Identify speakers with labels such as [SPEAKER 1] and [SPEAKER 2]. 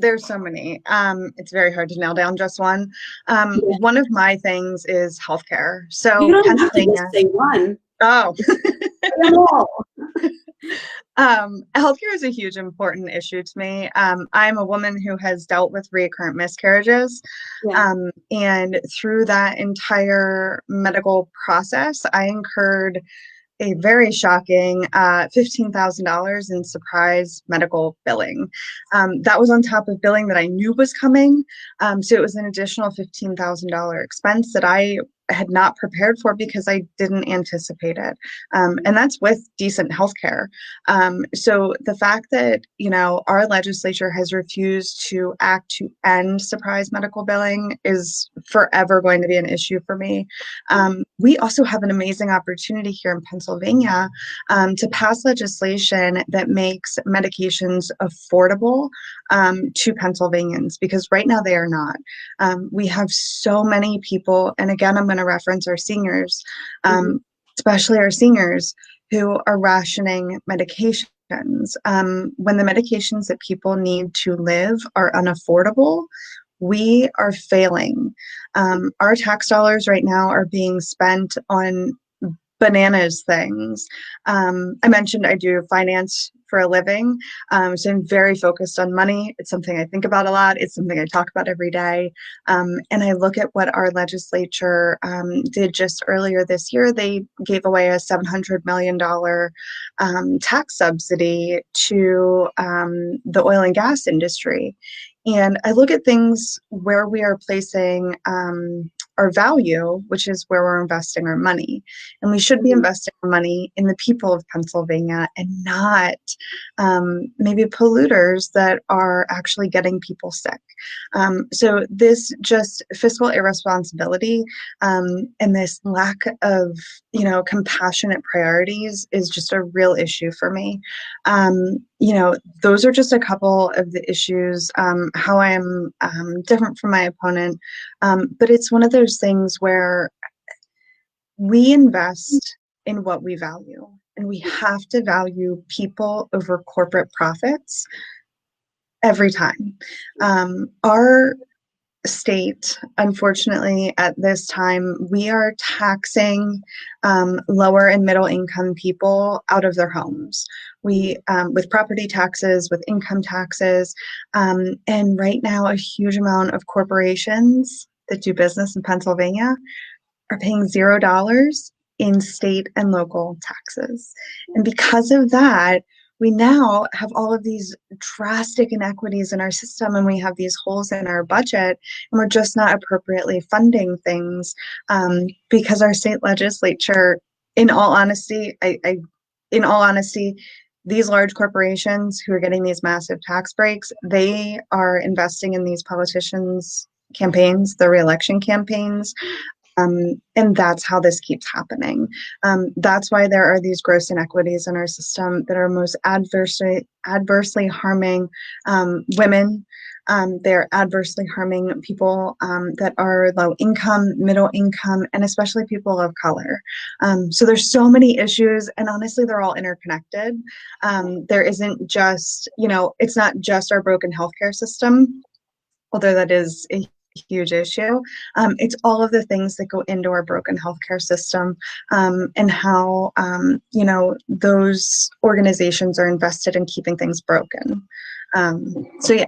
[SPEAKER 1] There's so many. It's very hard to nail down just one.
[SPEAKER 2] Yeah.
[SPEAKER 1] One of my things is healthcare.
[SPEAKER 2] You
[SPEAKER 1] So
[SPEAKER 2] don't have to just
[SPEAKER 1] Pennsylvania.
[SPEAKER 2] say one.
[SPEAKER 1] Oh,
[SPEAKER 2] Say them all.
[SPEAKER 1] healthcare is a huge important issue to me. I'm a woman who has dealt with recurrent miscarriages.
[SPEAKER 2] Yeah.
[SPEAKER 1] And through that entire medical process, I incurred a very shocking $15,000 in surprise medical billing. That was on top of billing that I knew was coming. So it was an additional $15,000 expense that I had not prepared for because I didn't anticipate it. And that's with decent health care. So the fact that, our legislature has refused to act to end surprise medical billing is forever going to be an issue for me. We also have an amazing opportunity here in Pennsylvania to pass legislation that makes medications affordable to Pennsylvanians because right now they are not. We have so many people, and again, I'm going to reference our seniors,
[SPEAKER 2] Mhm.
[SPEAKER 1] especially our seniors who are rationing medications. When the medications that people need to live are unaffordable, we are failing. Our tax dollars right now are being spent on bananas things. I mentioned I do finance for a living, so I'm very focused on money. It's something I think about a lot. It's something I talk about every day. And I look at what our legislature did just earlier this year. They gave away a $700 million tax subsidy to the oil and gas industry. And I look at things where we are placing our value, which is where we're investing our money. And we should be
[SPEAKER 2] Mhm.
[SPEAKER 1] investing our money in the people of Pennsylvania and not maybe polluters that are actually getting people sick. So this just fiscal irresponsibility and this lack of, compassionate priorities is just a real issue for me. Those are just a couple of the issues, how I'm different from my opponent. But it's one of those things where we invest in what we value, and we have to value people over corporate profits every time. Our state, unfortunately, at this time, we are taxing lower and middle income people out of their homes. With property taxes, with income taxes, and right now, a huge amount of corporations that do business in Pennsylvania are paying $0 in state and local taxes. And because of that, we now have all of these drastic inequities in our system, and we have these holes in our budget, and we're just not appropriately funding things because our state legislature, in all honesty, in all honesty, these large corporations who are getting these massive tax breaks, they are investing in these politicians' campaigns, the reelection campaigns, and that's how this keeps happening. That's why there are these gross inequities in our system that are most adversely harming women. They're adversely harming people that are low income, middle income, and especially people of color. So there's so many issues, and honestly, they're all interconnected. There isn't just, it's not just our broken healthcare system, although that is a huge issue. It's all of the things that go into our broken healthcare system and how, those organizations are invested in keeping things broken. So, yeah.